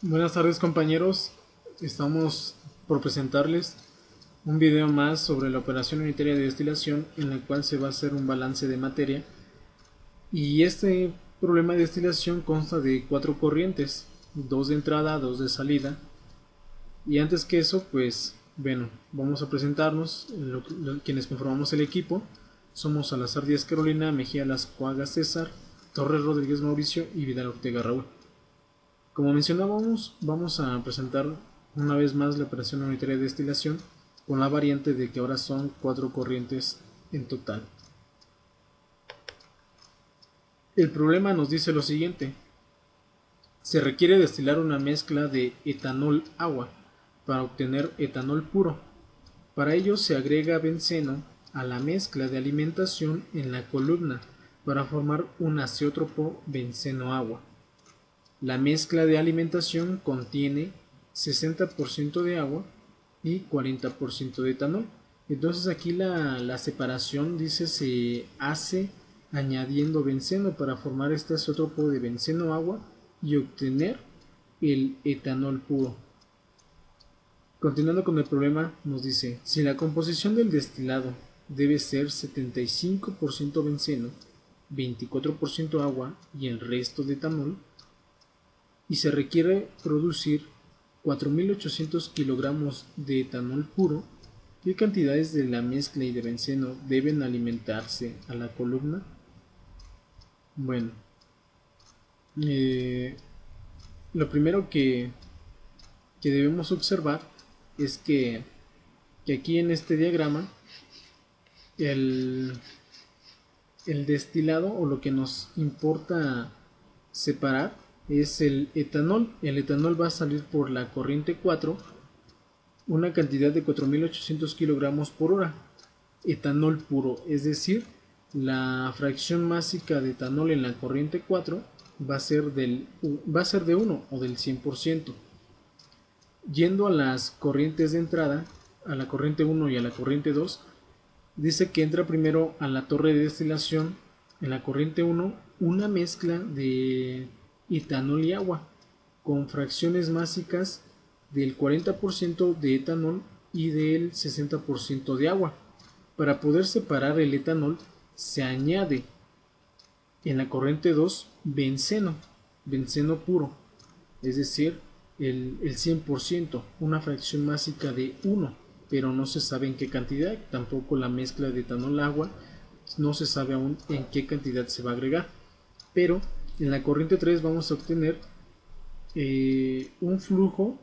Buenas tardes compañeros, estamos por presentarles un video más sobre la operación unitaria de destilación en la cual se va a hacer un balance de materia y este problema de destilación consta de cuatro corrientes, dos de entrada, dos de salida y antes que eso pues bueno, vamos a presentarnos quienes conformamos el equipo. Somos Salazar Díaz Carolina, Mejía Lascuaga César, Torres Rodríguez Mauricio y Vidal Ortega Raúl. Como mencionábamos, vamos a presentar una vez más la operación unitaria de destilación con la variante de que ahora son cuatro corrientes en total. El problema nos dice lo siguiente: se requiere destilar una mezcla de etanol-agua para obtener etanol puro. Para ello se agrega benceno a la mezcla de alimentación en la columna para formar un azeótropo benceno-agua. La mezcla de alimentación contiene 60% de agua y 40% de etanol. Entonces aquí la separación dice se hace añadiendo benceno para formar este azeótropo de benceno-agua y obtener el etanol puro. Continuando con el problema, nos dice: si la composición del destilado debe ser 75% benceno, 24% agua y el resto de etanol, y se requiere producir 4.800 kilogramos de etanol puro, ¿qué cantidades de la mezcla y de benceno deben alimentarse a la columna? Bueno, eh, lo primero que debemos observar es que aquí en este diagrama el, el destilado, o lo que nos importa separar, es el etanol. El etanol va a salir por la corriente 4, una cantidad de 4.800 kilogramos por hora. Etanol puro, es decir, la fracción másica de etanol en la corriente 4 va a ser de 1 o del 100%. Yendo a las corrientes de entrada, a la corriente 1 y a la corriente 2, dice que entra primero a la torre de destilación en la corriente 1 una mezcla de etanol y agua con fracciones másicas del 40% de etanol y del 60% de agua. Para poder separar el etanol se añade en la corriente 2 benceno puro, es decir, el 100%, una fracción másica de 1, pero no se sabe en qué cantidad. Tampoco la mezcla de etanol agua, no se sabe aún en qué cantidad se va a agregar. Pero en la corriente 3 vamos a obtener un flujo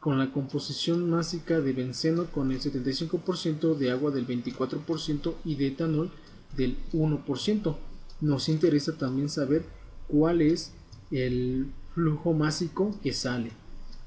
con la composición másica de benceno con el 75%, de agua del 24% y de etanol del 1%. Nos interesa también saber cuál es el flujo másico que sale.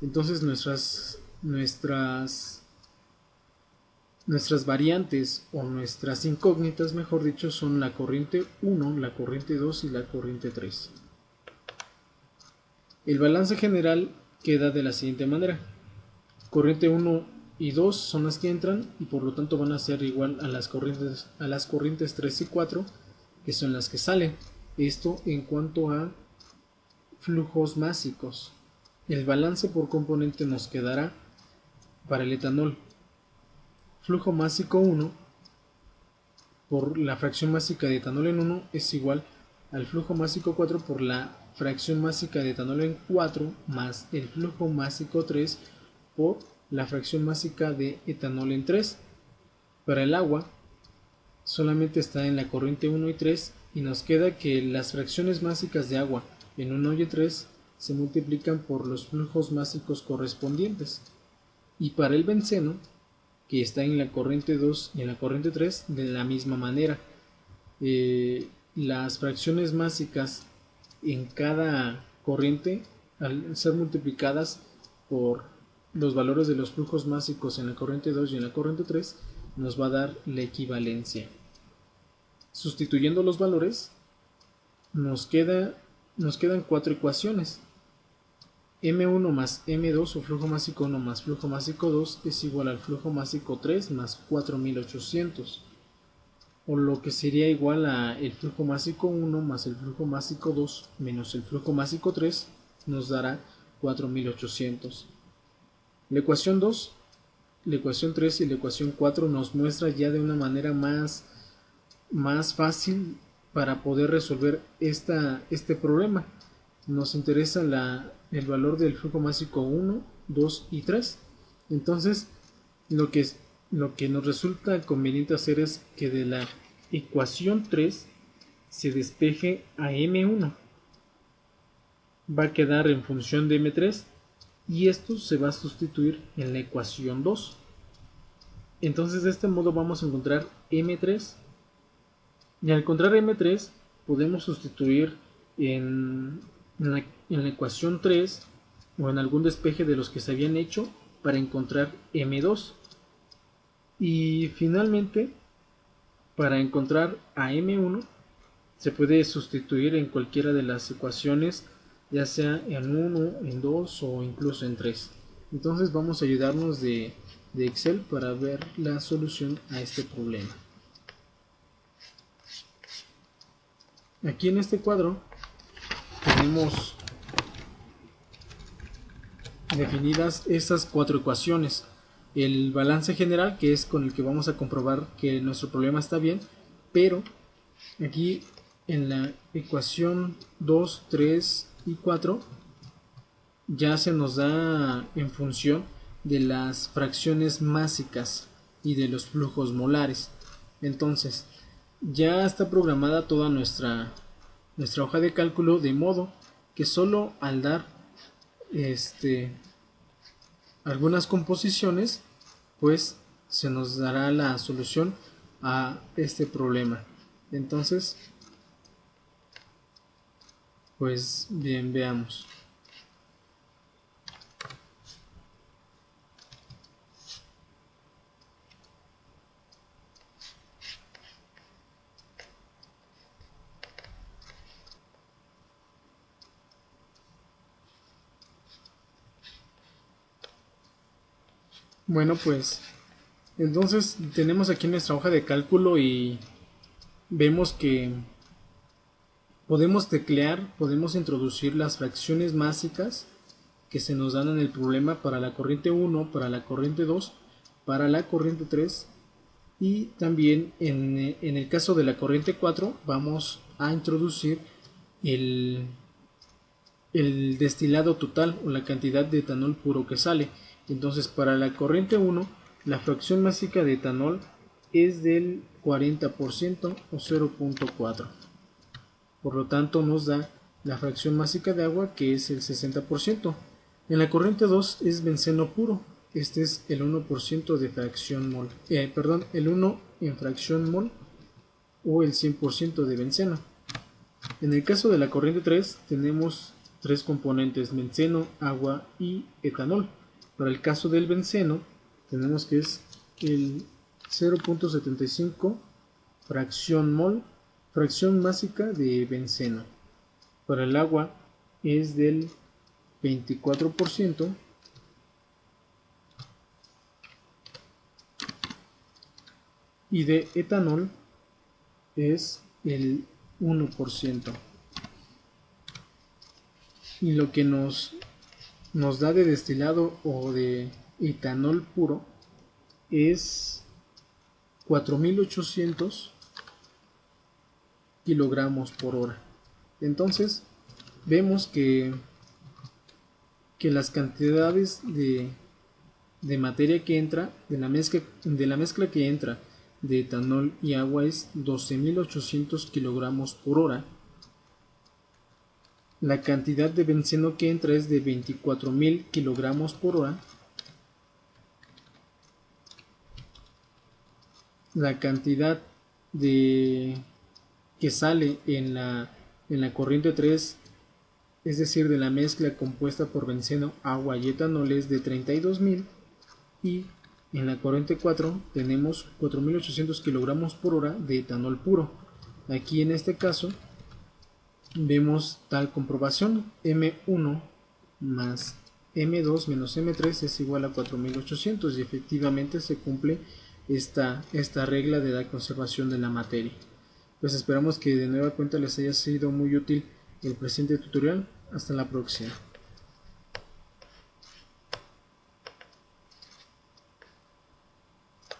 Entonces nuestras variantes, o nuestras incógnitas mejor dicho, son la corriente 1, la corriente 2 y la corriente 3. El balance general queda de la siguiente manera: corriente 1 y 2 son las que entran y por lo tanto van a ser igual a las corrientes 3 y 4, que son las que salen. Esto en cuanto a flujos másicos. El balance por componente nos quedará para el etanol: flujo másico 1 por la fracción másica de etanol en 1 es igual al flujo másico 4 por la fracción másica de etanol en 4 más el flujo másico 3 por la fracción másica de etanol en 3. Para el agua solamente está en la corriente 1 y 3 y nos queda que las fracciones másicas de agua en 1 y 3 se multiplican por los flujos másicos correspondientes. Y para el benceno, que está en la corriente 2 y en la corriente 3, de la misma manera. Las fracciones másicas en cada corriente, al ser multiplicadas por los valores de los flujos másicos en la corriente 2 y en la corriente 3, nos va a dar la equivalencia. Sustituyendo los valores, nos quedan cuatro ecuaciones. M1 más M2, o flujo másico 1 más flujo másico 2, es igual al flujo másico 3 más 4.800, o lo que sería igual a el flujo másico 1 más el flujo másico 2 menos el flujo másico 3, nos dará 4800. La ecuación 2, la ecuación 3 y la ecuación 4 nos muestra ya de una manera más fácil para poder resolver este problema. Nos interesa el valor del flujo másico 1, 2 y 3. Entonces lo que nos resulta conveniente hacer es que de la ecuación 3 se despeje a M1. Va a quedar en función de M3 y esto se va a sustituir en la ecuación 2. Entonces de este modo vamos a encontrar M3 y al encontrar M3 podemos sustituir en la ecuación 3 o en algún despeje de los que se habían hecho para encontrar M2. Y finalmente, para encontrar a M1 se puede sustituir en cualquiera de las ecuaciones, ya sea en 1, en 2 o incluso en 3. Entonces vamos a ayudarnos de Excel para ver la solución a este problema. Aquí en este cuadro tenemos definidas estas 4 ecuaciones. El balance general, que es con el que vamos a comprobar que nuestro problema está bien, pero aquí en la ecuación 2, 3 y 4 ya se nos da en función de las fracciones másicas y de los flujos molares. Entonces ya está programada toda nuestra hoja de cálculo, de modo que solo al dar algunas composiciones pues se nos dará la solución a este problema. Entonces pues bien, veamos. Bueno, pues entonces tenemos aquí nuestra hoja de cálculo y vemos que podemos teclear, podemos introducir las fracciones másicas que se nos dan en el problema para la corriente 1, para la corriente 2, para la corriente 3 y también en el caso de la corriente 4 vamos a introducir el destilado total o la cantidad de etanol puro que sale. Entonces para la corriente 1 la fracción másica de etanol es del 40% o 0.4. Por lo tanto nos da la fracción másica de agua, que es el 60%. En la corriente 2 es benceno puro. Este es el 1% de fracción mol. El 1 en fracción mol o el 100% de benceno. En el caso de la corriente 3 tenemos tres componentes: benceno, agua y etanol. Para el caso del benceno tenemos que es el 0.75 fracción mol, fracción másica de benceno. Para el agua es del 24% y de etanol es el 1%. Y lo que nos da de destilado o de etanol puro es 4800 kilogramos por hora. Entonces vemos que las cantidades de materia que entra, de la mezcla que entra de etanol y agua, es 12800 kilogramos por hora. La cantidad de benceno que entra es de 24000 kilogramos por hora. La cantidad que sale en la corriente 3, es decir, de la mezcla compuesta por benceno, agua y etanol, es de 32000. Y en la corriente 4 tenemos 4800 kilogramos por hora de etanol puro. Aquí en este caso vemos tal comprobación: M1 más M2 menos M3 es igual a 4800, y efectivamente se cumple esta regla de la conservación de la materia. Pues esperamos que de nueva cuenta les haya sido muy útil el presente tutorial. Hasta la próxima.